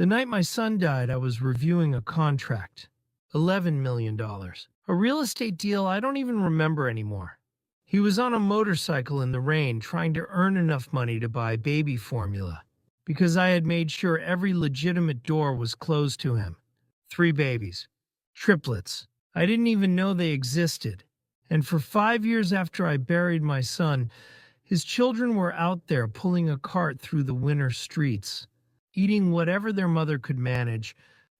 The night my son died, I was reviewing a contract. $11 million. A real estate deal I don't even remember anymore. He was on a motorcycle in the rain trying to earn enough money to buy baby formula because I had made sure every legitimate door was closed to him. 3 babies. Triplets. I didn't even know they existed. And for 5 years after I buried my son, his children were out there pulling a cart through the winter streets, eating whatever their mother could manage,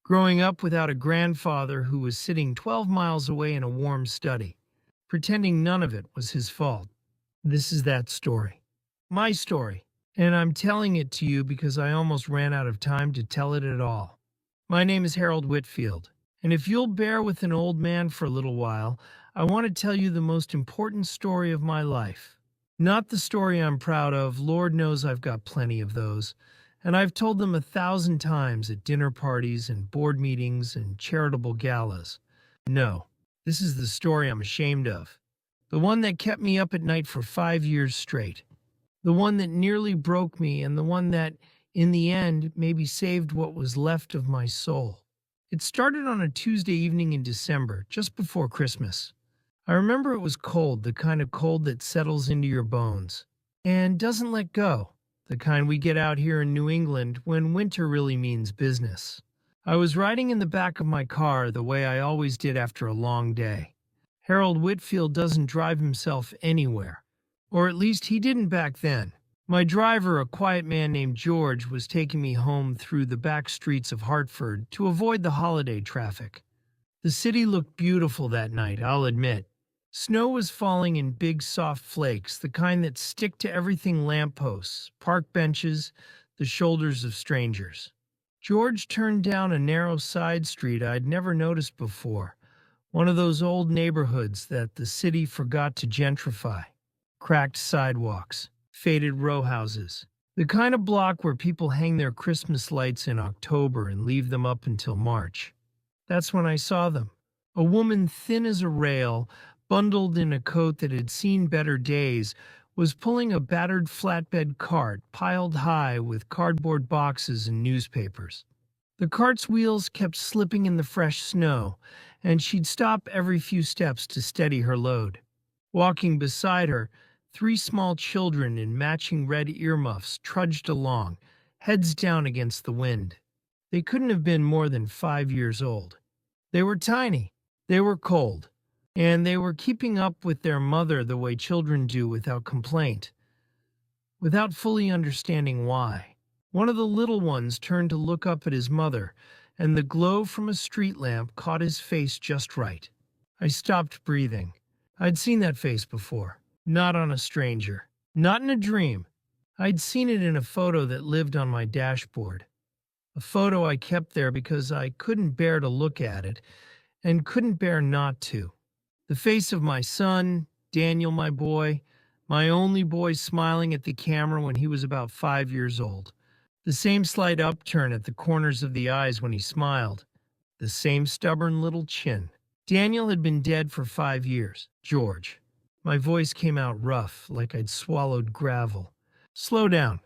growing up without a grandfather who was sitting 12 miles away in a warm study, pretending none of it was his fault. This is that story. My story. And I'm telling it to you because I almost ran out of time to tell it at all. My name is Harold Whitfield, and if you'll bear with an old man for a little while, I want to tell you the most important story of my life. Not the story I'm proud of. Lord knows I've got plenty of those, and I've told them 1,000 times at dinner parties and board meetings and charitable galas. No, this is the story I'm ashamed of. The one that kept me up at night for 5 years straight. The one that nearly broke me, and the one that, in the end, maybe saved what was left of my soul. It started on a Tuesday evening in December, just before Christmas. I remember it was cold, the kind of cold that settles into your bones and doesn't let go, the kind we get out here in New England when winter really means business. I was riding in the back of my car the way I always did after a long day. Harold Whitfield doesn't drive himself anywhere. Or at least he didn't back then. My driver, a quiet man named George, was taking me home through the back streets of Hartford to avoid the holiday traffic. The city looked beautiful that night, I'll admit. Snow was falling in big soft flakes, the kind that stick to everything: lampposts, park benches, the shoulders of strangers. George turned down a narrow side street I'd never noticed before, one of those old neighborhoods that the city forgot to gentrify. Cracked sidewalks, faded row houses, the kind of block where people hang their Christmas lights in October and leave them up until March. That's when I saw them. A woman thin as a rail, bundled in a coat that had seen better days, was pulling a battered flatbed cart piled high with cardboard boxes and newspapers. The cart's wheels kept slipping in the fresh snow, and she'd stop every few steps to steady her load. Walking beside her, 3 small children in matching red earmuffs trudged along, heads down against the wind. They couldn't have been more than 5 years old. They were tiny, they were cold, and they were keeping up with their mother the way children do without complaint, without fully understanding why. One of the little ones turned to look up at his mother, and the glow from a street lamp caught his face just right. I stopped breathing. I'd seen that face before. Not on a stranger. Not in a dream. I'd seen it in a photo that lived on my dashboard. A photo I kept there because I couldn't bear to look at it, and couldn't bear not to. The face of my son, Daniel, my boy, my only boy, smiling at the camera when he was about 5 years old. The same slight upturn at the corners of the eyes when he smiled. The same stubborn little chin. Daniel had been dead for 5 years. George. My voice came out rough, like I'd swallowed gravel. Slow down.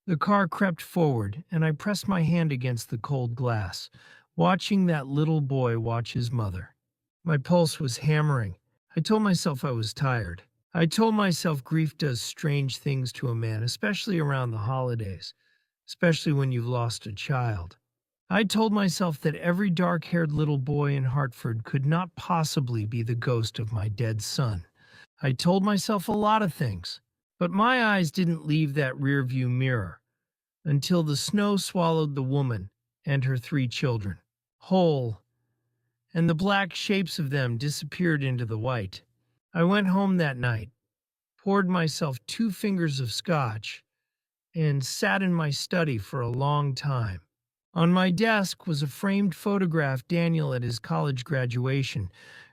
The car crept forward, and I pressed my hand against the cold glass, watching that little boy watch his mother. My pulse was hammering. I told myself I was tired. I told myself grief does strange things to a man, especially around the holidays, especially when you've lost a child. I told myself that every dark-haired little boy in Hartford could not possibly be the ghost of my dead son. I told myself a lot of things, but my eyes didn't leave that rearview mirror until the snow swallowed the woman and her 3 children, whole, and the black shapes of them disappeared into the white. I went home that night, poured myself 2 fingers of scotch, and sat in my study for a long time. On my desk was a framed photograph of Daniel at his college graduation,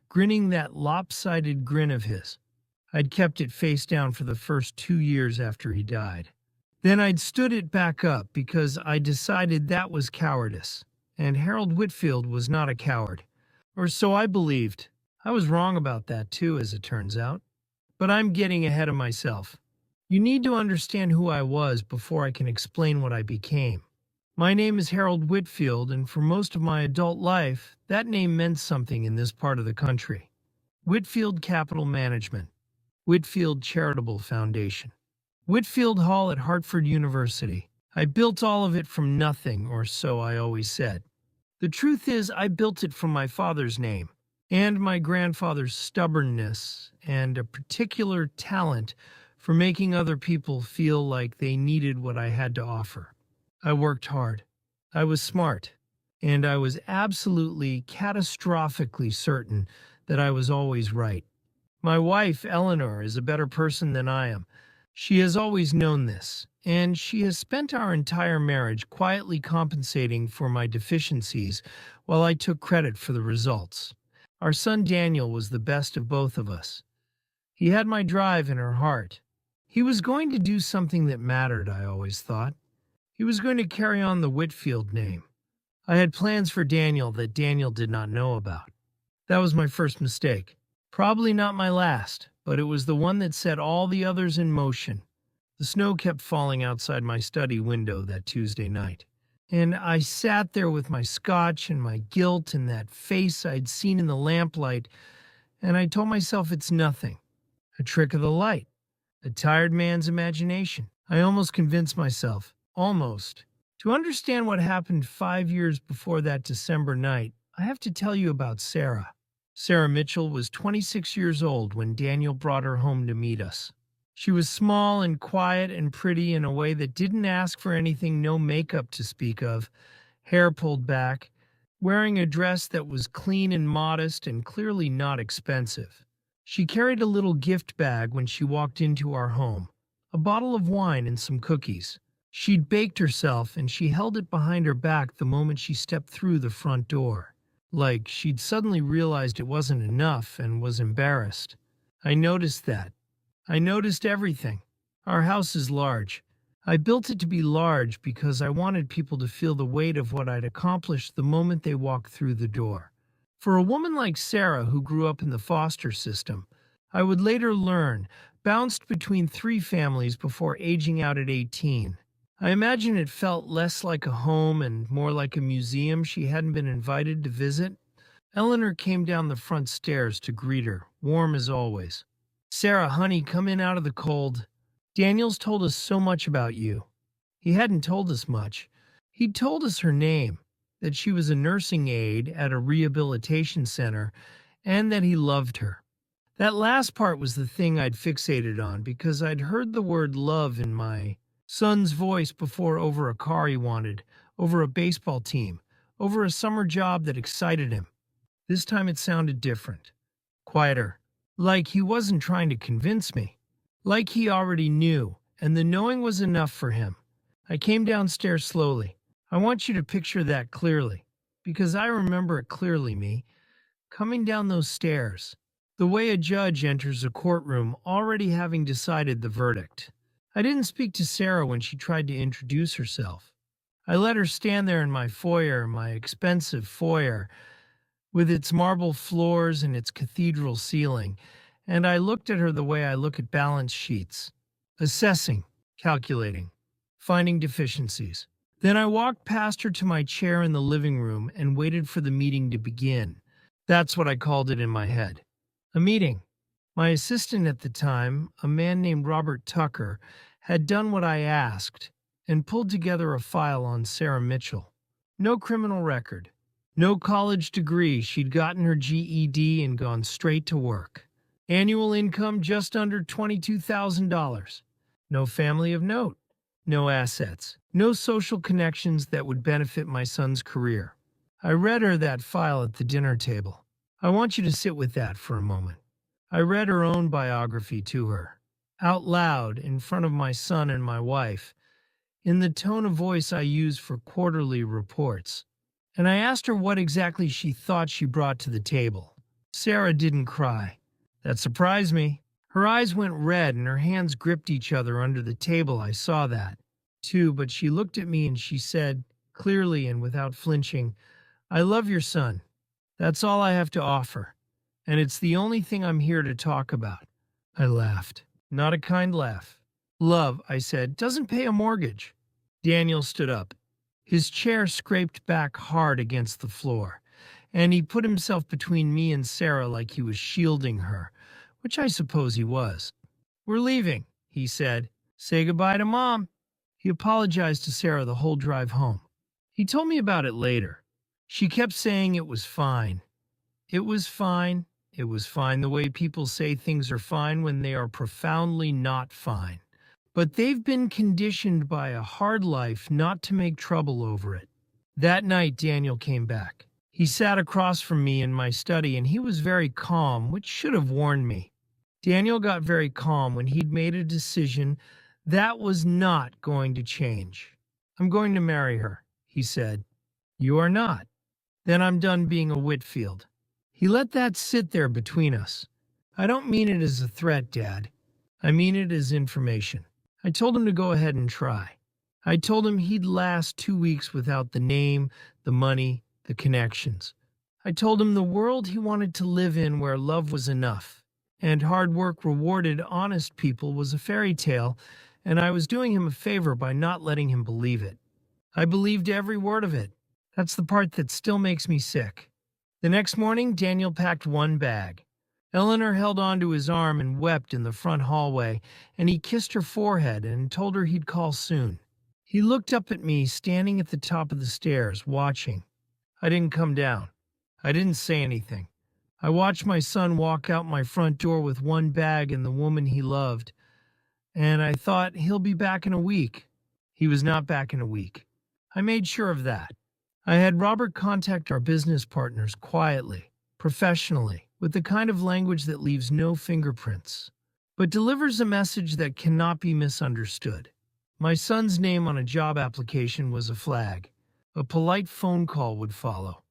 grinning that lopsided grin of his. I'd kept it face down for the first 2 years after he died. Then I'd stood it back up because I decided that was cowardice, and Harold Whitfield was not a coward. Or so I believed. I was wrong about that too, as it turns out. But I'm getting ahead of myself. You need to understand who I was before I can explain what I became. My name is Harold Whitfield, and for most of my adult life, that name meant something in this part of the country. Whitfield Capital Management, Whitfield Charitable Foundation, Whitfield Hall at Hartford University. I built all of it from nothing, or so I always said. The truth is, I built it from my father's name, and my grandfather's stubbornness, and a particular talent for making other people feel like they needed what I had to offer. I worked hard. I was smart. And I was absolutely, catastrophically certain that I was always right. My wife, Eleanor, is a better person than I am. She has always known this, and she has spent our entire marriage quietly compensating for my deficiencies while I took credit for the results. Our son Daniel was the best of both of us. He had my drive in her heart. He was going to do something that mattered, I always thought. He was going to carry on the Whitfield name. I had plans for Daniel that Daniel did not know about. That was my first mistake. Probably not my last, but it was the one that set all the others in motion. The snow kept falling outside my study window that Tuesday night, and I sat there with my scotch and my guilt and that face I'd seen in the lamplight, and I told myself it's nothing. A trick of the light. A tired man's imagination. I almost convinced myself. Almost. To understand what happened 5 years before that December night, I have to tell you about Sarah. Sarah Mitchell was 26 years old when Daniel brought her home to meet us. She was small and quiet and pretty in a way that didn't ask for anything, no makeup to speak of, hair pulled back, wearing a dress that was clean and modest and clearly not expensive. She carried a little gift bag when she walked into our home, a bottle of wine and some cookies. She'd baked herself, and she held it behind her back the moment she stepped through the front door. Like she'd suddenly realized it wasn't enough and was embarrassed. I noticed that. I noticed everything. Our house is large. I built it to be large because I wanted people to feel the weight of what I'd accomplished the moment they walked through the door. For a woman like Sarah, who grew up in the foster system, I would later learn, bounced between 3 families before aging out at 18. I imagine it felt less like a home and more like a museum she hadn't been invited to visit. Eleanor came down the front stairs to greet her, warm as always. "Sarah, honey, come in out of the cold. Daniel's told us so much about you." He hadn't told us much. He'd told us her name, that she was a nursing aide at a rehabilitation center, and that he loved her. That last part was the thing I'd fixated on because I'd heard the word love in my son's voice before, over a car he wanted, over a baseball team, over a summer job that excited him. This time it sounded different, quieter, like he wasn't trying to convince me, like he already knew, and the knowing was enough for him. I came downstairs slowly. I want you to picture that clearly, because I remember it clearly, me, coming down those stairs, the way a judge enters a courtroom already having decided the verdict. I didn't speak to Sarah when she tried to introduce herself. I let her stand there in my foyer, my expensive foyer, with its marble floors and its cathedral ceiling, and I looked at her the way I look at balance sheets, assessing, calculating, finding deficiencies. Then I walked past her to my chair in the living room and waited for the meeting to begin. That's what I called it in my head. A meeting. My assistant at the time, a man named Robert Tucker, had done what I asked and pulled together a file on Sarah Mitchell. No criminal record. No college degree. She'd gotten her GED and gone straight to work. Annual income just under $22,000. No family of note. No assets. No social connections that would benefit my son's career. I read her that file at the dinner table. I want you to sit with that for a moment. I read her own biography to her, out loud in front of my son and my wife, in the tone of voice I use for quarterly reports. And I asked her what exactly she thought she brought to the table. Sarah didn't cry. That surprised me. Her eyes went red and her hands gripped each other under the table. I saw that, too, but she looked at me and she said, clearly and without flinching, "I love your son. That's all I have to offer. And it's the only thing I'm here to talk about." I laughed. Not a kind laugh. "Love," I said, "doesn't pay a mortgage." Daniel stood up. His chair scraped back hard against the floor, and he put himself between me and Sarah like he was shielding her, which I suppose he was. "We're leaving," he said. "Say goodbye to Mom." He apologized to Sarah the whole drive home. He told me about it later. She kept saying it was fine. It was fine. It was fine the way people say things are fine when they are profoundly not fine. But they've been conditioned by a hard life not to make trouble over it. That night, Daniel came back. He sat across from me in my study, and he was very calm, which should have warned me. Daniel got very calm when he'd made a decision that was not going to change. "I'm going to marry her," he said. "You are not." "Then I'm done being a Whitfield." He let that sit there between us. "I don't mean it as a threat, Dad. I mean it as information." I told him to go ahead and try. I told him he'd last 2 weeks without the name, the money, the connections. I told him the world he wanted to live in where love was enough, and hard work rewarded honest people was a fairy tale, and I was doing him a favor by not letting him believe it. I believed every word of it. That's the part that still makes me sick. The next morning, Daniel packed one bag. Eleanor held onto his arm and wept in the front hallway, and he kissed her forehead and told her he'd call soon. He looked up at me, standing at the top of the stairs, watching. I didn't come down. I didn't say anything. I watched my son walk out my front door with one bag and the woman he loved, and I thought, he'll be back in a week. He was not back in a week. I made sure of that. I had Robert contact our business partners quietly, professionally, with the kind of language that leaves no fingerprints, but delivers a message that cannot be misunderstood. My son's name on a job application was a flag. A polite phone call would follow.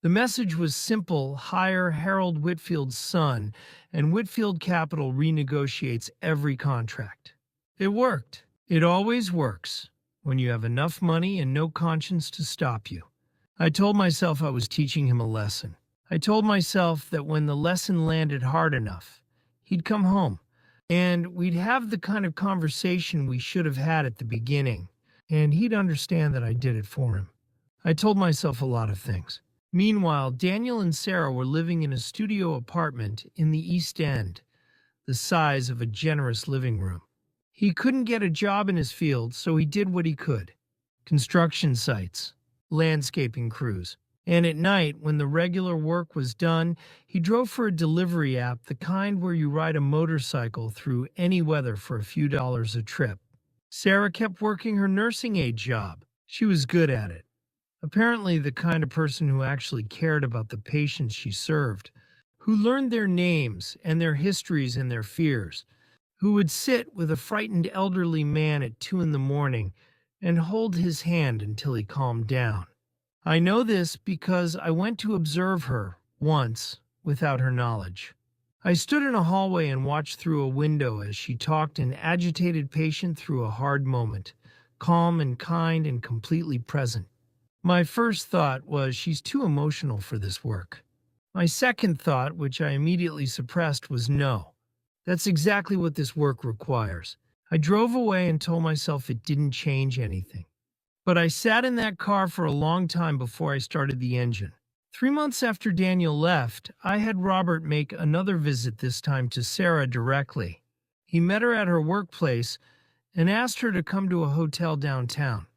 The message was simple: hire Harold Whitfield's son, and Whitfield Capital renegotiates every contract. It worked. It always works when you have enough money and no conscience to stop you. I told myself I was teaching him a lesson. I told myself that when the lesson landed hard enough, he'd come home, and we'd have the kind of conversation we should have had at the beginning, and he'd understand that I did it for him. I told myself a lot of things. Meanwhile, Daniel and Sarah were living in a studio apartment in the East End, the size of a generous living room. He couldn't get a job in his field, so he did what he could: construction sites, landscaping crews. And at night, when the regular work was done, he drove for a delivery app, the kind where you ride a motorcycle through any weather for a few dollars a trip. Sarah kept working her nursing aid job. She was good at it. Apparently the kind of person who actually cared about the patients she served, who learned their names and their histories and their fears, who would sit with a frightened elderly man at 2 a.m. and hold his hand until he calmed down. I know this because I went to observe her once without her knowledge. I stood in a hallway and watched through a window as she talked an agitated patient through a hard moment, calm and kind and completely present. My first thought was, she's too emotional for this work. My second thought, which I immediately suppressed, was no. That's exactly what this work requires. I drove away and told myself it didn't change anything. But I sat in that car for a long time before I started the engine. 3 months after Daniel left, I had Robert make another visit, this time to Sarah directly. He met her at her workplace and asked her to come to a hotel downtown.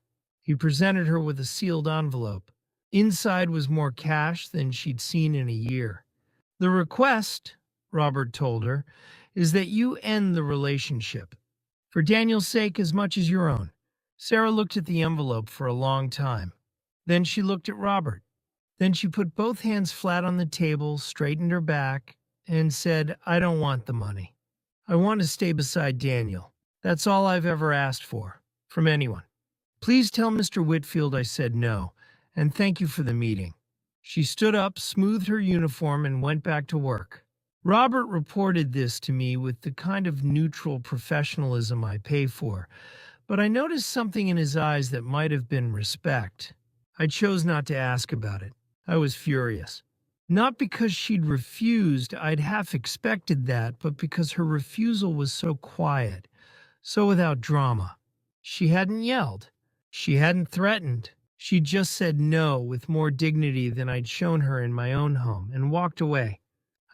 He presented her with a sealed envelope. Inside was more cash than she'd seen in a year. "The request," Robert told her, "is that you end the relationship, for Daniel's sake as much as your own." Sarah looked at the envelope for a long time. Then she looked at Robert. Then she put both hands flat on the table, straightened her back, and said, "I don't want the money. I want to stay beside Daniel. That's all I've ever asked for, from anyone. Please tell Mr. Whitfield I said no, and thank you for the meeting." She stood up, smoothed her uniform, and went back to work. Robert reported this to me with the kind of neutral professionalism I pay for, but I noticed something in his eyes that might have been respect. I chose not to ask about it. I was furious. Not because she'd refused, I'd half expected that, but because her refusal was so quiet, so without drama. She hadn't yelled. She hadn't threatened. She just said no with more dignity than I'd shown her in my own home and walked away.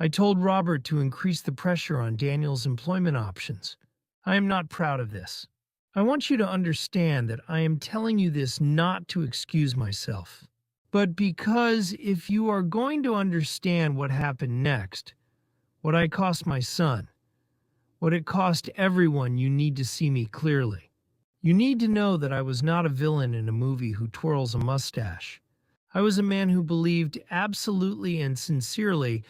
I told Robert to increase the pressure on Daniel's employment options. I am not proud of this. I want you to understand that I am telling you this not to excuse myself, but because if you are going to understand what happened next, what I cost my son, what it cost everyone, you need to see me clearly. You need to know that I was not a villain in a movie who twirls a mustache. I was a man who believed absolutely and sincerely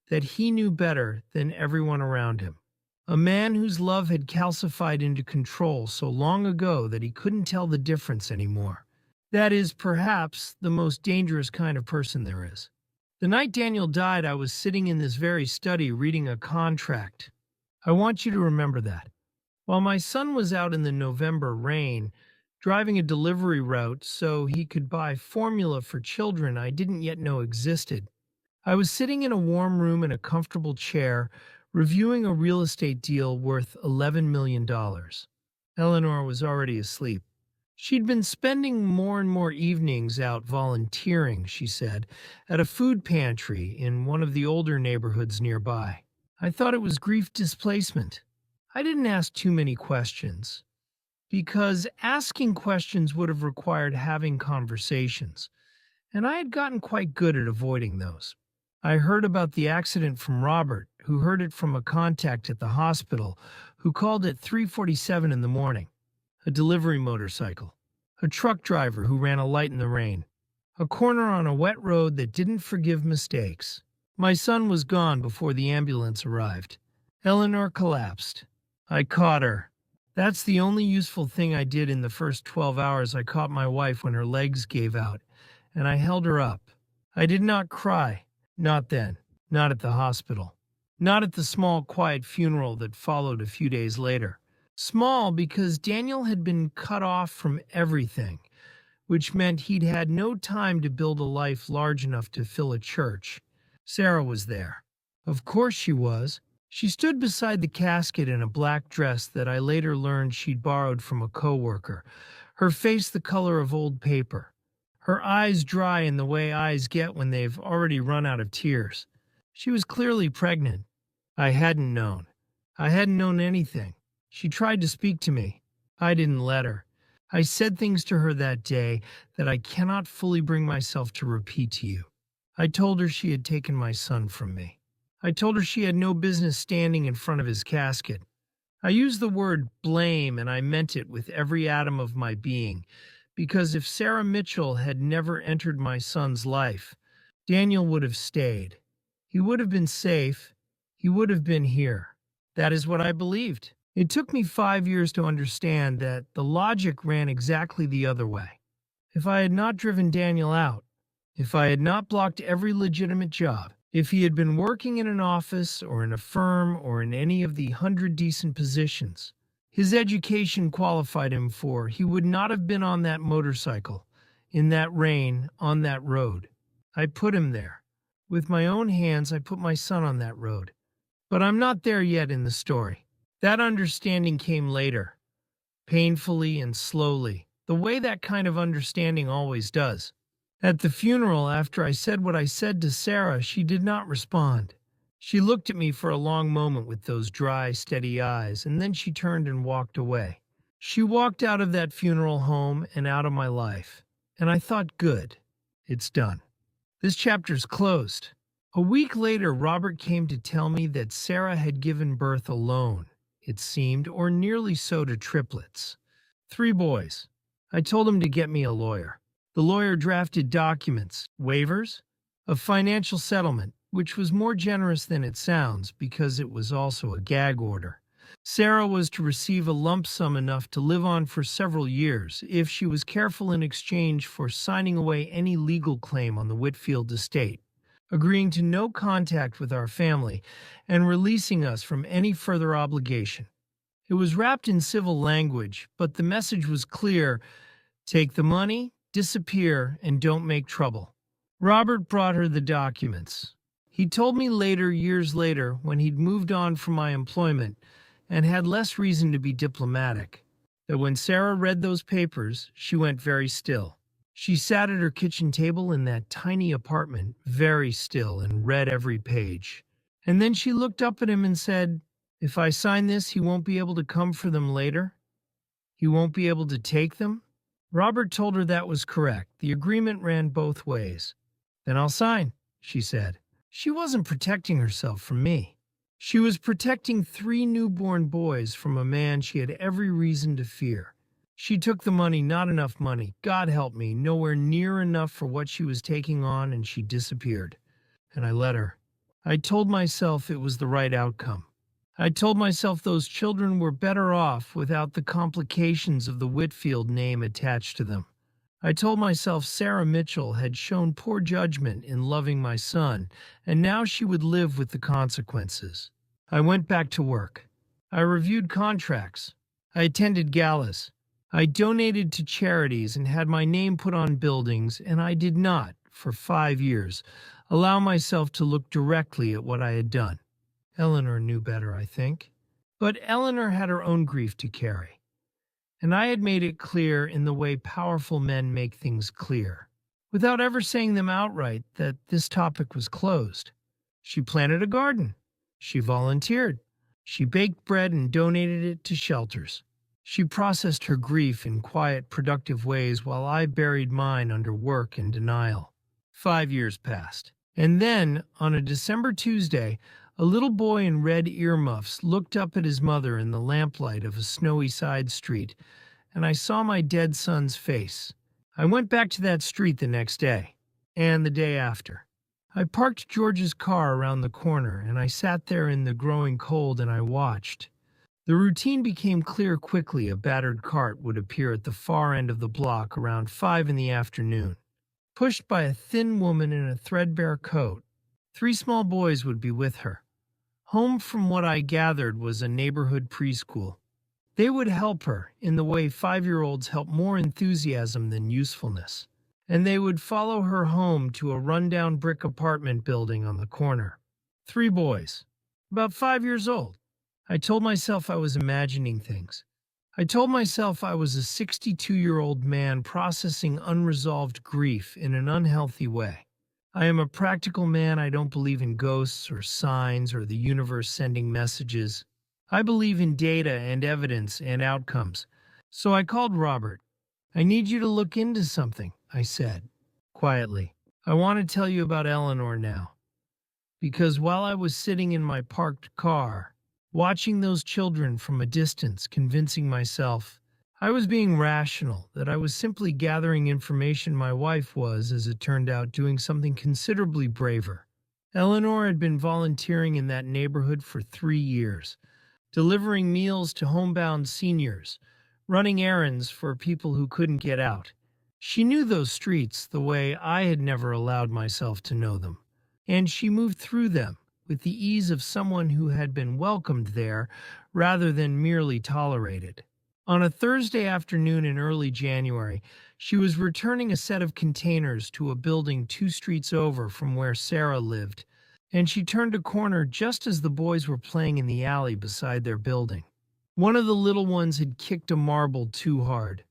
that he knew better than everyone around him. A man whose love had calcified into control so long ago that he couldn't tell the difference anymore. That is perhaps the most dangerous kind of person there is. The night Daniel died, I was sitting in this very study reading a contract. I want you to remember that. While my son was out in the November rain, driving a delivery route so he could buy formula for children I didn't yet know existed, I was sitting in a warm room in a comfortable chair, reviewing a real estate deal worth $11 million. Eleanor was already asleep. She'd been spending more and more evenings out volunteering, she said, at a food pantry in one of the older neighborhoods nearby. I thought it was grief displacement. I didn't ask too many questions, because asking questions would have required having conversations, and I had gotten quite good at avoiding those. I heard about the accident from Robert, who heard it from a contact at the hospital, who called at 3:47 in the morning. A delivery motorcycle. A truck driver who ran a light in the rain. A corner on a wet road that didn't forgive mistakes. My son was gone before the ambulance arrived. Eleanor collapsed. I caught her. That's the only useful thing I did in the first 12 hours. I caught my wife when her legs gave out, and I held her up. I did not cry. Not then. Not at the hospital. Not at the small, quiet funeral that followed a few days later. Small because Daniel had been cut off from everything, which meant he'd had no time to build a life large enough to fill a church. Sarah was there. Of course she was. She stood beside the casket in a black dress that I later learned she'd borrowed from a coworker, her face the color of old paper. Her eyes dry in the way eyes get when they've already run out of tears. She was clearly pregnant. I hadn't known. I hadn't known anything. She tried to speak to me. I didn't let her. I said things to her that day that I cannot fully bring myself to repeat to you. I told her she had taken my son from me. I told her she had no business standing in front of his casket. I used the word blame, and I meant it with every atom of my being, because if Sarah Mitchell had never entered my son's life, Daniel would have stayed. He would have been safe. He would have been here. That is what I believed. It took me 5 years to understand that the logic ran exactly the other way. If I had not driven Daniel out, if I had not blocked every legitimate job, if he had been working in an office or in a firm or in any of the 100 decent positions his education qualified him for, he would not have been on that motorcycle, in that rain, on that road. I put him there. With my own hands, I put my son on that road. But I'm not there yet in the story. That understanding came later, painfully and slowly, the way that kind of understanding always does. At the funeral, after I said what I said to Sarah, she did not respond. She looked at me for a long moment with those dry, steady eyes, and then she turned and walked away. She walked out of that funeral home and out of my life. And I thought, good, it's done. This chapter's closed. A week later, Robert came to tell me that Sarah had given birth alone, it seemed, or nearly so, to triplets. 3 boys. I told him to get me a lawyer. The lawyer drafted documents, waivers, of financial settlement, which was more generous than it sounds because it was also a gag order. Sarah was to receive a lump sum enough to live on for several years if she was careful in exchange for signing away any legal claim on the Whitfield estate, agreeing to no contact with our family, and releasing us from any further obligation. It was wrapped in civil language, but the message was clear: take the money, disappear, and don't make trouble. Robert brought her the documents. He told me later, years later, when he'd moved on from my employment and had less reason to be diplomatic, that when Sarah read those papers, she went very still. She sat at her kitchen table in that tiny apartment, very still, and read every page. And then she looked up at him and said, "If I sign this, he won't be able to come for them later? He won't be able to take them?" Robert told her that was correct. The agreement ran both ways. "Then I'll sign," she said. She wasn't protecting herself from me. She was protecting 3 newborn boys from a man she had every reason to fear. She took the money, not enough money, God help me, nowhere near enough for what she was taking on, and she disappeared. And I let her. I told myself it was the right outcome. I told myself those children were better off without the complications of the Whitfield name attached to them. I told myself Sarah Mitchell had shown poor judgment in loving my son, and now she would live with the consequences. I went back to work. I reviewed contracts. I attended galas. I donated to charities and had my name put on buildings, and I did not, for 5 years, allow myself to look directly at what I had done. Eleanor knew better, I think. But Eleanor had her own grief to carry. And I had made it clear in the way powerful men make things clear, without ever saying them outright, that this topic was closed. She planted a garden. She volunteered. She baked bread and donated it to shelters. She processed her grief in quiet, productive ways while I buried mine under work and denial. 5 years passed. And then, on a December Tuesday, a little boy in red earmuffs looked up at his mother in the lamplight of a snowy side street, and I saw my dead son's face. I went back to that street the next day, and the day after. I parked George's car around the corner, and I sat there in the growing cold and I watched. The routine became clear quickly. A battered cart would appear at the far end of the block around 5 in the afternoon, pushed by a thin woman in a threadbare coat. 3 small boys would be with her. Home, from what I gathered, was a neighborhood preschool. They would help her in the way 5-year-olds help more enthusiasm than usefulness. And they would follow her home to a rundown brick apartment building on the corner. 3 boys, about 5 years old. I told myself I was imagining things. I told myself I was a 62-year-old man processing unresolved grief in an unhealthy way. I am a practical man. I don't believe in ghosts or signs or the universe sending messages. I believe in data and evidence and outcomes. So I called Robert. "I need you to look into something," I said, quietly. "I want to tell you about Eleanor now." Because while I was sitting in my parked car, watching those children from a distance, convincing myself I was being rational, that I was simply gathering information, my wife was, as it turned out, doing something considerably braver. Eleanor had been volunteering in that neighborhood for 3 years, delivering meals to homebound seniors, running errands for people who couldn't get out. She knew those streets the way I had never allowed myself to know them, and she moved through them with the ease of someone who had been welcomed there rather than merely tolerated. On a Thursday afternoon in early January, she was returning a set of containers to a building 2 streets over from where Sarah lived, and she turned a corner just as the boys were playing in the alley beside their building. One of the little ones had kicked a marble too hard.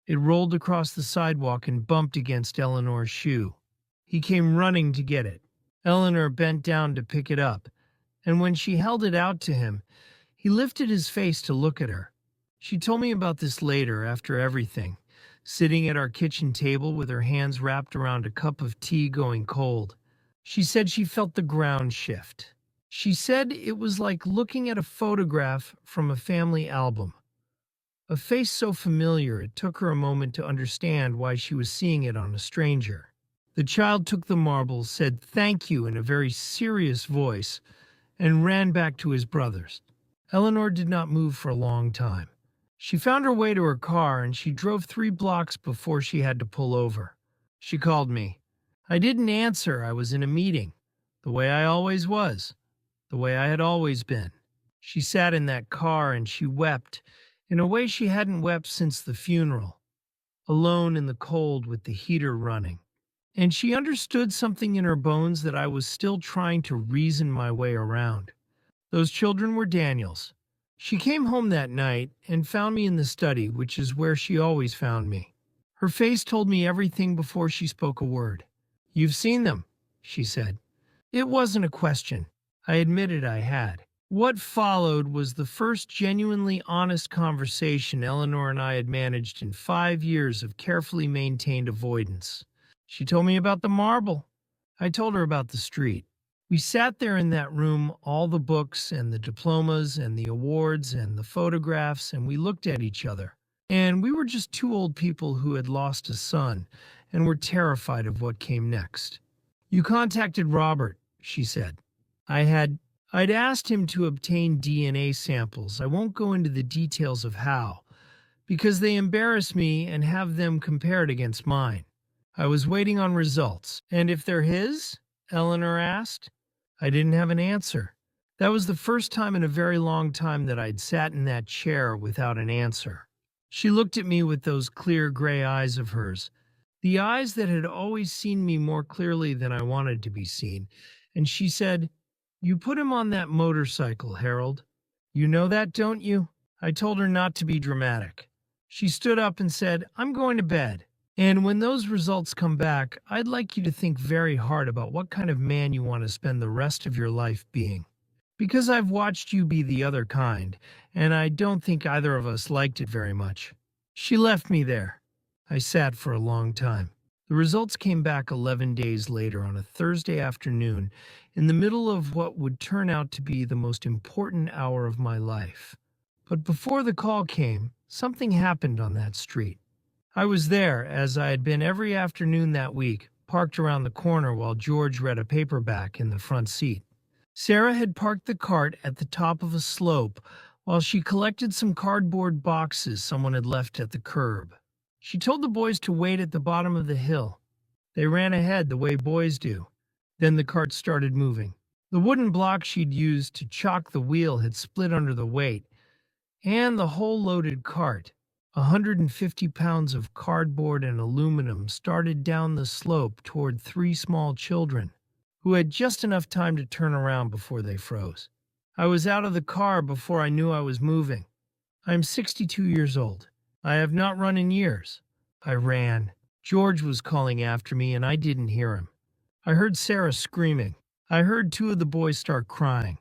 It rolled across the sidewalk and bumped against Eleanor's shoe. He came running to get it. Eleanor bent down to pick it up, and when she held it out to him, he lifted his face to look at her. She told me about this later, after everything, sitting at our kitchen table with her hands wrapped around a cup of tea going cold. She said she felt the ground shift. She said it was like looking at a photograph from a family album. A face so familiar it took her a moment to understand why she was seeing it on a stranger. The child took the marble, said thank you in a very serious voice, and ran back to his brothers. Eleanor did not move for a long time. She found her way to her car, and she drove 3 blocks before she had to pull over. She called me. I didn't answer. I was in a meeting, the way I always was, the way I had always been. She sat in that car and she wept in a way she hadn't wept since the funeral, alone in the cold with the heater running. And she understood something in her bones that I was still trying to reason my way around. Those children were Daniel's. She came home that night and found me in the study, which is where she always found me. Her face told me everything before she spoke a word. "You've seen them," she said. It wasn't a question. I admitted I had. What followed was the first genuinely honest conversation Eleanor and I had managed in 5 years of carefully maintained avoidance. She told me about the marble. I told her about the street. We sat there in that room, all the books and the diplomas and the awards and the photographs, and we looked at each other. And we were just two old people who had lost a son and were terrified of what came next. "You contacted Robert," she said. I'd asked him to obtain DNA samples. I won't go into the details of how, because they embarrass me and have them compared against mine. I was waiting on results. "And if they're his?" Eleanor asked. I didn't have an answer. That was the first time in a very long time that I'd sat in that chair without an answer. She looked at me with those clear gray eyes of hers, the eyes that had always seen me more clearly than I wanted to be seen, and she said, "You put him on that motorcycle, Harold. You know that, don't you?" I told her not to be dramatic. She stood up and said, "I'm going to bed. And when those results come back, I'd like you to think very hard about what kind of man you want to spend the rest of your life being. Because I've watched you be the other kind, and I don't think either of us liked it very much." She left me there. I sat for a long time. The results came back 11 days later on a Thursday afternoon, in the middle of what would turn out to be the most important hour of my life. But before the call came, something happened on that street. I was there, as I had been every afternoon that week, parked around the corner while George read a paperback in the front seat. Sarah had parked the cart at the top of a slope while she collected some cardboard boxes someone had left at the curb. She told the boys to wait at the bottom of the hill. They ran ahead the way boys do. Then the cart started moving. The wooden block she'd used to chock the wheel had split under the weight, and the whole loaded cart, 150 pounds of cardboard and aluminum, started down the slope toward three small children, who had just enough time to turn around before they froze. I was out of the car before I knew I was moving. I am 62 years old. I have not run in years. I ran. George was calling after me, and I didn't hear him. I heard Sarah screaming. I heard two of the boys start crying.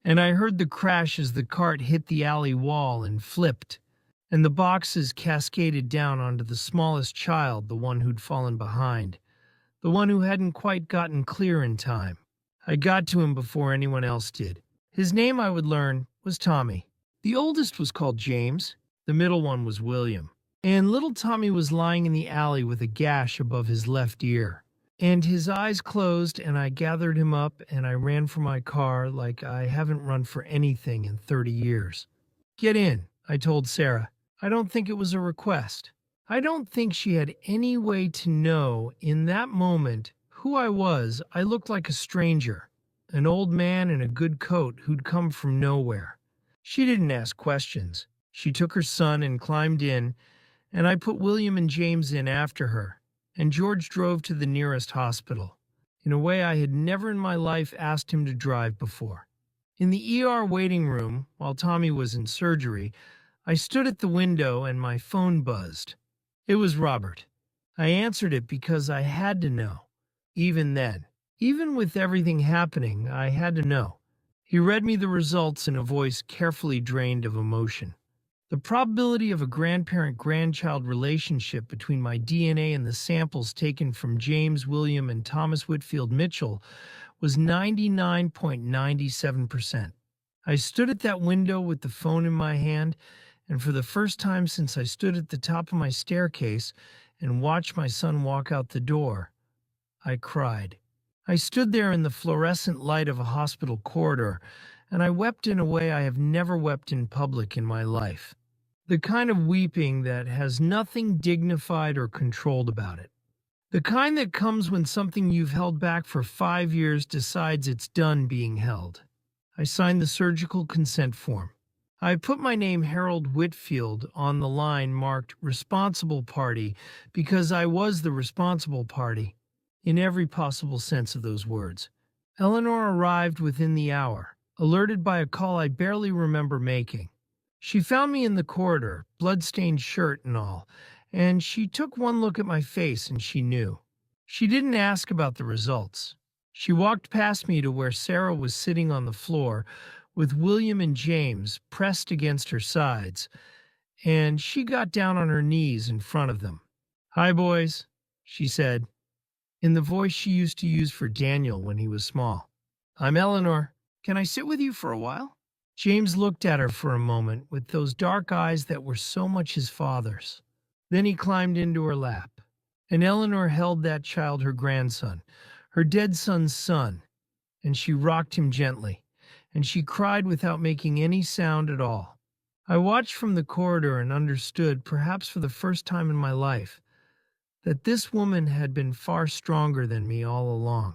And I heard the crash as the cart hit the alley wall and flipped, and the boxes cascaded down onto the smallest child, the one who'd fallen behind, the one who hadn't quite gotten clear in time. I got to him before anyone else did. His name, I would learn, was Tommy. The oldest was called James. The middle one was William. And little Tommy was lying in the alley with a gash above his left ear. And his eyes closed, and I gathered him up and I ran for my car like I haven't run for anything in 30 years. "Get in," I told Sarah. I don't think it was a request. I don't think she had any way to know in that moment who I was. I looked like a stranger, an old man in a good coat who'd come from nowhere. She didn't ask questions. She took her son and climbed in, and I put William and James in after her, and George drove to the nearest hospital, in a way I had never in my life asked him to drive before. In the ER waiting room, while Tommy was in surgery, I stood at the window and my phone buzzed. It was Robert. I answered it because I had to know. Even then, even with everything happening, I had to know. He read me the results in a voice carefully drained of emotion. The probability of a grandparent-grandchild relationship between my DNA and the samples taken from James, William, and Thomas Whitfield Mitchell was 99.97%. I stood at that window with the phone in my hand, and for the first time since I stood at the top of my staircase and watched my son walk out the door, I cried. I stood there in the fluorescent light of a hospital corridor, and I wept in a way I have never wept in public in my life. The kind of weeping that has nothing dignified or controlled about it. The kind that comes when something you've held back for 5 years decides it's done being held. I signed the surgical consent form. I put my name, Harold Whitfield, on the line marked Responsible Party because I was the responsible party, in every possible sense of those words. Eleanor arrived within the hour, alerted by a call I barely remember making. She found me in the corridor, blood-stained shirt and all, And she took one look at my face and she knew. She didn't ask about the results. She walked past me to where Sarah was sitting on the floor with William and James pressed against her sides, and she got down on her knees in front of them. "Hi, boys," she said, in the voice she used to use for Daniel when he was small. "I'm Eleanor. Can I sit with you for a while?" James looked at her for a moment with those dark eyes that were so much his father's. Then he climbed into her lap, and Eleanor held that child, her grandson, her dead son's son, and she rocked him gently, and she cried without making any sound at all. I watched from the corridor and understood, perhaps for the first time in my life, that this woman had been far stronger than me all along.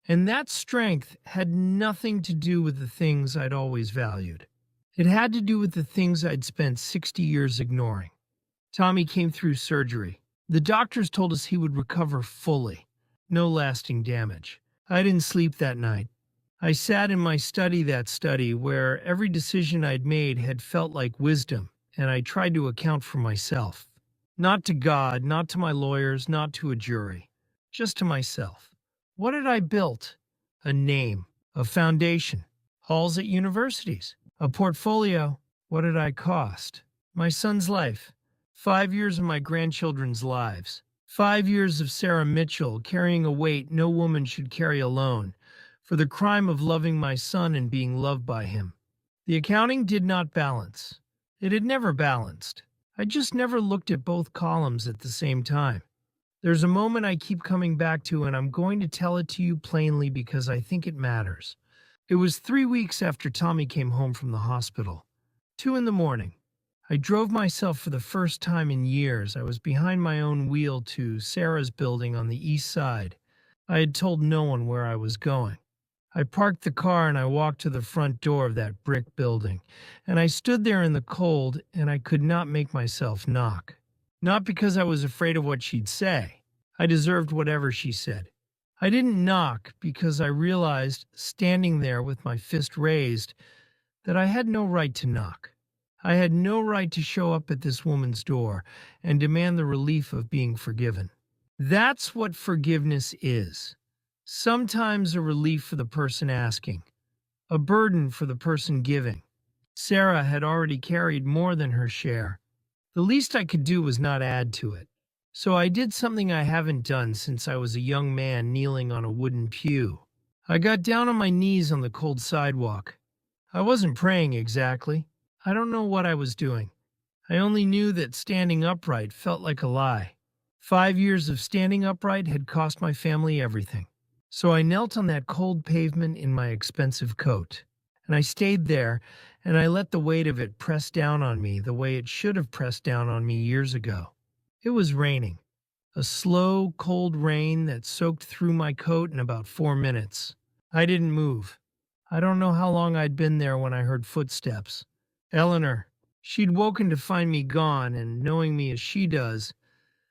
And that strength had nothing to do with the things I'd always valued. It had to do with the things I'd spent 60 years ignoring. Tommy came through surgery. The doctors told us he would recover fully. No lasting damage. I didn't sleep that night. I sat in my study where every decision I'd made had felt like wisdom, and I tried to account for myself. Not to God, not to my lawyers, not to a jury. Just to myself. What had I built? A name, a foundation, halls at universities, a portfolio. What did I cost? My son's life, 5 years of my grandchildren's lives, 5 years of Sarah Mitchell carrying a weight no woman should carry alone, for the crime of loving my son and being loved by him. The accounting did not balance. It had never balanced. I just never looked at both columns at the same time. There's a moment I keep coming back to, and I'm going to tell it to you plainly because I think it matters. It was 3 weeks after Tommy came home from the hospital. 2 in the morning. I drove myself for the first time in years. I was behind my own wheel to Sarah's building on the east side. I had told no one where I was going. I parked the car and I walked to the front door of that brick building, and I stood there in the cold and I could not make myself knock. Not because I was afraid of what she'd say. I deserved whatever she said. I didn't knock because I realized, standing there with my fist raised, that I had no right to knock. I had no right to show up at this woman's door and demand the relief of being forgiven. That's what forgiveness is. Sometimes a relief for the person asking, a burden for the person giving. Sarah had already carried more than her share. The least I could do was not add to it. So I did something I haven't done since I was a young man kneeling on a wooden pew. I got down on my knees on the cold sidewalk. I wasn't praying exactly. I don't know what I was doing. I only knew that standing upright felt like a lie. 5 years of standing upright had cost my family everything. So I knelt on that cold pavement in my expensive coat. And I stayed there, and I let the weight of it press down on me the way it should have pressed down on me years ago. It was raining. A slow, cold rain that soaked through my coat in about 4 minutes. I didn't move. I don't know how long I'd been there when I heard footsteps. Eleanor, she'd woken to find me gone and, knowing me as she does,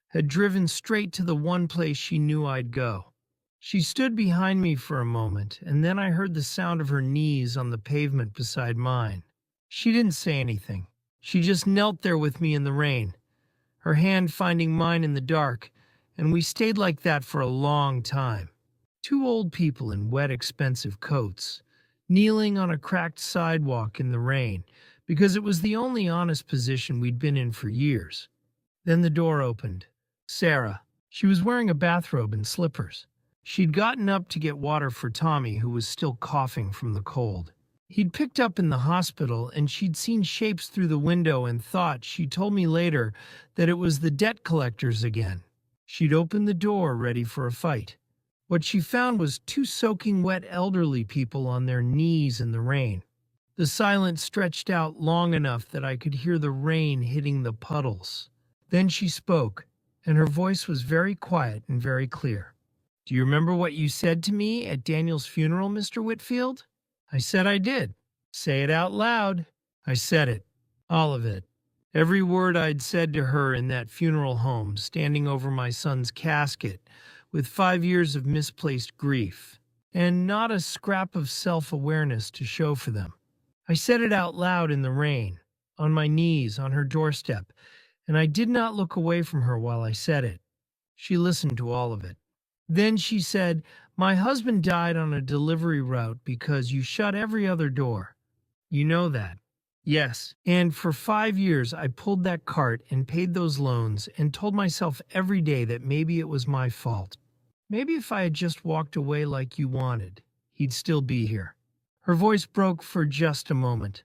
had driven straight to the one place she knew I'd go. She stood behind me for a moment, and then I heard the sound of her knees on the pavement beside mine. She didn't say anything. She just knelt there with me in the rain, her hand finding mine in the dark, and we stayed like that for a long time. 2 old people in wet, expensive coats, kneeling on a cracked sidewalk in the rain, because it was the only honest position we'd been in for years. Then the door opened. Sarah. She was wearing a bathrobe and slippers. She'd gotten up to get water for Tommy, who was still coughing from the cold. He'd picked up in the hospital, and she'd seen shapes through the window and thought, she told me later, that it was the debt collectors again. She'd opened the door, ready for a fight. What she found was 2 soaking wet elderly people on their knees in the rain. The silence stretched out long enough that I could hear the rain hitting the puddles. Then she spoke, and her voice was very quiet and very clear. "Do you remember what you said to me at Daniel's funeral, Mr. Whitfield?" I said I did. "Say it out loud." I said it. All of it. Every word I'd said to her in that funeral home, standing over my son's casket, with 5 years of misplaced grief, and not a scrap of self-awareness to show for them. I said it out loud in the rain, on my knees, on her doorstep, and I did not look away from her while I said it. She listened to all of it. Then she said, "My husband died on a delivery route because you shut every other door. You know that." Yes. And for 5 years, I pulled that cart and paid those loans and told myself every day that maybe it was my fault. Maybe if I had just walked away like you wanted, he'd still be here. Her voice broke for just a moment.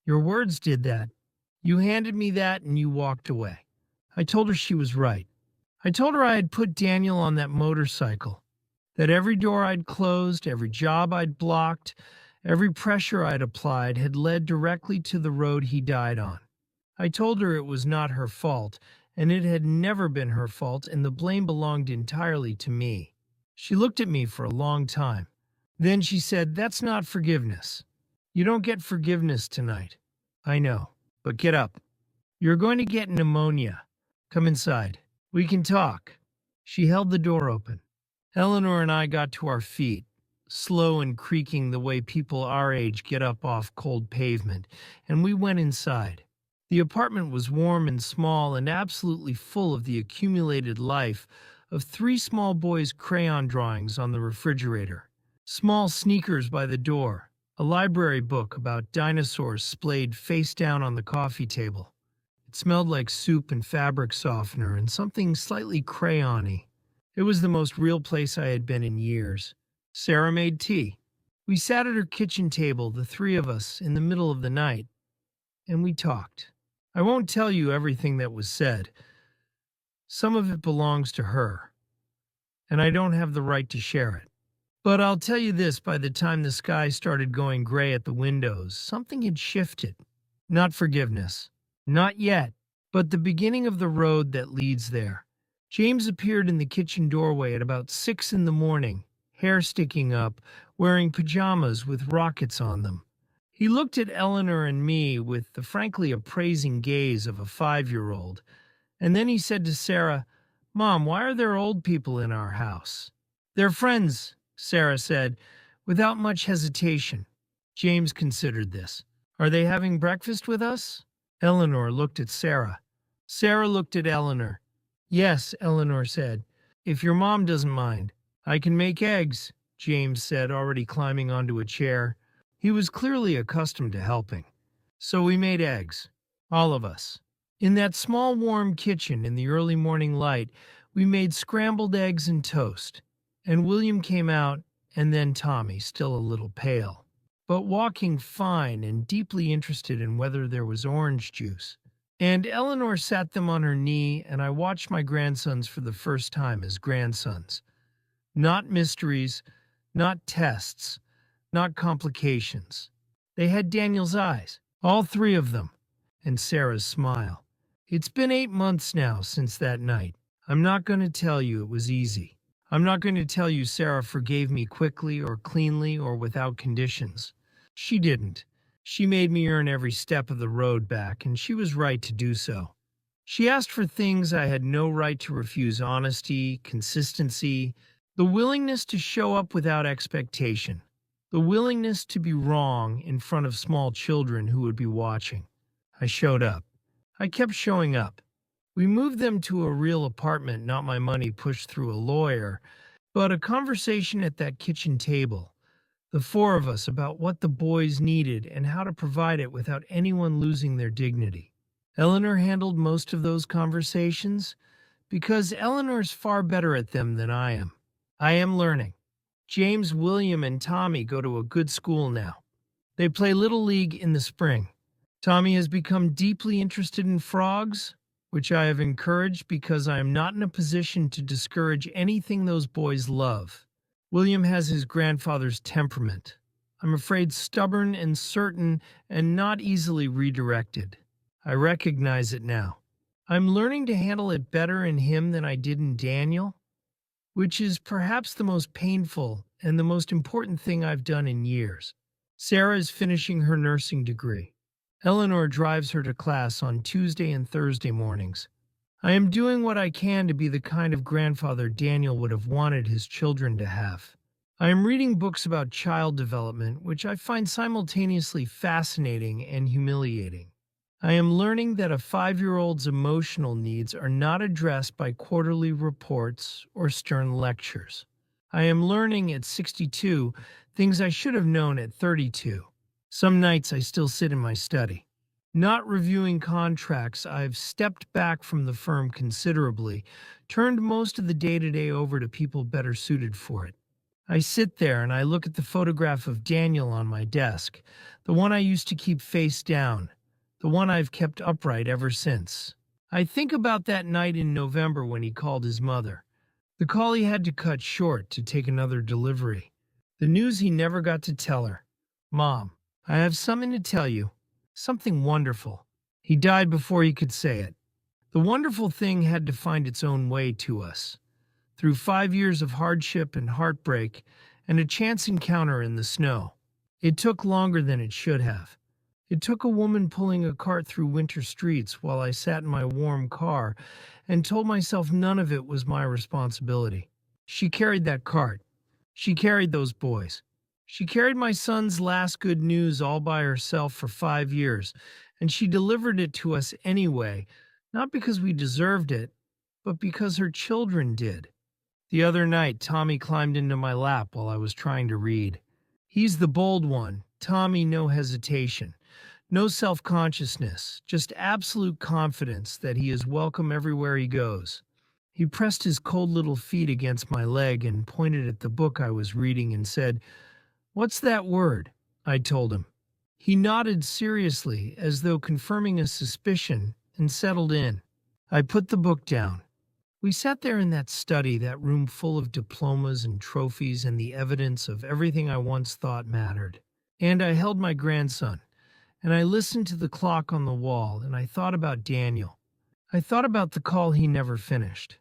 Your words did that. You handed me that and you walked away. I told her she was right. I told her I had put Daniel on that motorcycle, that every door I'd closed, every job I'd blocked, every pressure I'd applied had led directly to the road he died on. I told her it was not her fault, and it had never been her fault, and the blame belonged entirely to me. She looked at me for a long time. Then she said, "That's not forgiveness. You don't get forgiveness tonight." I know, but get up. You're going to get pneumonia. Come inside. We can talk. She held the door open. Eleanor and I got to our feet, slow and creaking the way people our age get up off cold pavement, and we went inside. The apartment was warm and small and absolutely full of the accumulated life of 3 small boys' crayon drawings on the refrigerator, small sneakers by the door, a library book about dinosaurs splayed face down on the coffee table. It smelled like soup and fabric softener and something slightly crayon-y. It was the most real place I had been in years. Sarah made tea. We sat at her kitchen table, the 3 of us, in the middle of the night, and we talked. I won't tell you everything that was said. Some of it belongs to her, and I don't have the right to share it. But I'll tell you this, by the time the sky started going gray at the windows, something had shifted. Not forgiveness. Not yet, but the beginning of the road that leads there. James appeared in the kitchen doorway at about 6 in the morning, hair sticking up, wearing pajamas with rockets on them. He looked at Eleanor and me with the frankly appraising gaze of a 5-year-old, and then he said to Sarah, "Mom, why are there old people in our house?" "They're friends," Sarah said, without much hesitation. James considered this. "Are they having breakfast with us?" Eleanor looked at Sarah. Sarah looked at Eleanor. "Yes," Eleanor said, "if your mom doesn't mind." "I can make eggs," James said, already climbing onto a chair. He was clearly accustomed to helping. So we made eggs. All of us. In that small warm kitchen in the early morning light, we made scrambled eggs and toast. And William came out, and then Tommy, still a little pale, but walking fine and deeply interested in whether there was orange juice. And Eleanor sat them on her knee, and I watched my grandsons for the first time as grandsons. Not mysteries, not tests, not complications. They had Daniel's eyes, all 3 of them, and Sarah's smile. It's been 8 months now since that night. I'm not going to tell you it was easy. I'm not going to tell you Sarah forgave me quickly or cleanly or without conditions. She didn't. She made me earn every step of the road back, and she was right to do so. She asked for things I had no right to refuse: honesty, consistency, the willingness to show up without expectation, the willingness to be wrong in front of small children who would be watching. I showed up. I kept showing up. We moved them to a real apartment, not my money pushed through a lawyer, but a conversation at that kitchen table, the 4 of us, about what the boys needed and how to provide it without anyone losing their dignity. Eleanor handled most of those conversations because Eleanor's far better at them than I am. I am learning. James, William, and Tommy go to a good school now. They play Little League in the spring. Tommy has become deeply interested in frogs, which I have encouraged because I am not in a position to discourage anything those boys love. William has his grandfather's temperament. I'm afraid stubborn and certain and not easily redirected. I recognize it now. I'm learning to handle it better in him than I did in Daniel, which is perhaps the most painful and the most important thing I've done in years. Sarah is finishing her nursing degree. Eleanor drives her to class on Tuesday and Thursday mornings. I am doing what I can to be the kind of grandfather Daniel would have wanted his children to have. I am reading books about child development, which I find simultaneously fascinating and humiliating. I am learning that a 5-year-old's emotional needs are not addressed by quarterly reports or stern lectures. I am learning at 62 things I should have known at 32. Some nights I still sit in my study. Not reviewing contracts, I've stepped back from the firm considerably, turned most of the day-to-day over to people better suited for it. I sit there and I look at the photograph of Daniel on my desk, the one I used to keep face down, the one I've kept upright ever since. I think about that night in November when he called his mother. The call he had to cut short to take another delivery. The news he never got to tell her. Mom, I have something to tell you. Something wonderful. He died before he could say it. The wonderful thing had to find its own way to us. Through 5 years of hardship and heartbreak and a chance encounter in the snow. It took longer than it should have. It took a woman pulling a cart through winter streets while I sat in my warm car and told myself none of it was my responsibility. She carried that cart. She carried those boys. She carried my son's last good news all by herself for 5 years, and she delivered it to us anyway, not because we deserved it, but because her children did. The other night, Tommy climbed into my lap while I was trying to read. He's the bold one. Tommy, no hesitation. No self-consciousness, just absolute confidence that he is welcome everywhere he goes. He pressed his cold little feet against my leg and pointed at the book I was reading and said, "What's that word?" I told him. He nodded seriously, as though confirming a suspicion, and settled in. I put the book down. We sat there in that study, that room full of diplomas and trophies and the evidence of everything I once thought mattered. And I held my grandson, and I listened to the clock on the wall, and I thought about Daniel. I thought about the call he never finished.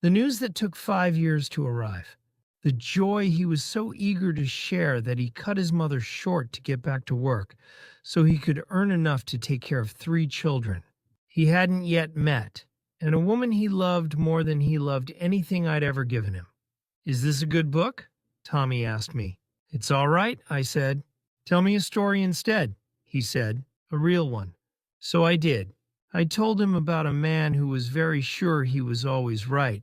The news that took 5 years to arrive. The joy he was so eager to share that he cut his mother short to get back to work so he could earn enough to take care of 3 children he hadn't yet met, and a woman he loved more than he loved anything I'd ever given him. "Is this a good book?" Tommy asked me. "It's all right," I said. "Tell me a story instead," he said, "a real one." So I did. I told him about a man who was very sure he was always right,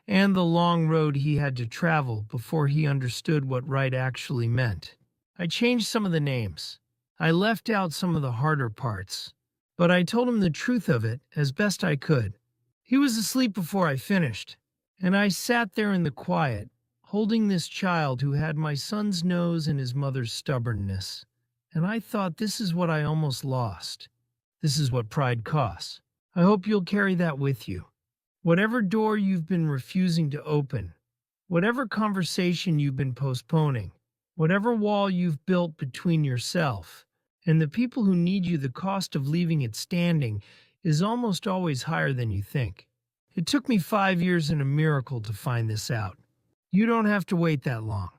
and the long road he had to travel before he understood what right actually meant. I changed some of the names. I left out some of the harder parts, but I told him the truth of it as best I could. He was asleep before I finished, and I sat there in the quiet, holding this child who had my son's nose and his mother's stubbornness. And I thought, this is what I almost lost. This is what pride costs. I hope you'll carry that with you. Whatever door you've been refusing to open, whatever conversation you've been postponing, whatever wall you've built between yourself and the people who need you, the cost of leaving it standing is almost always higher than you think. It took me 5 years and a miracle to find this out. You don't have to wait that long.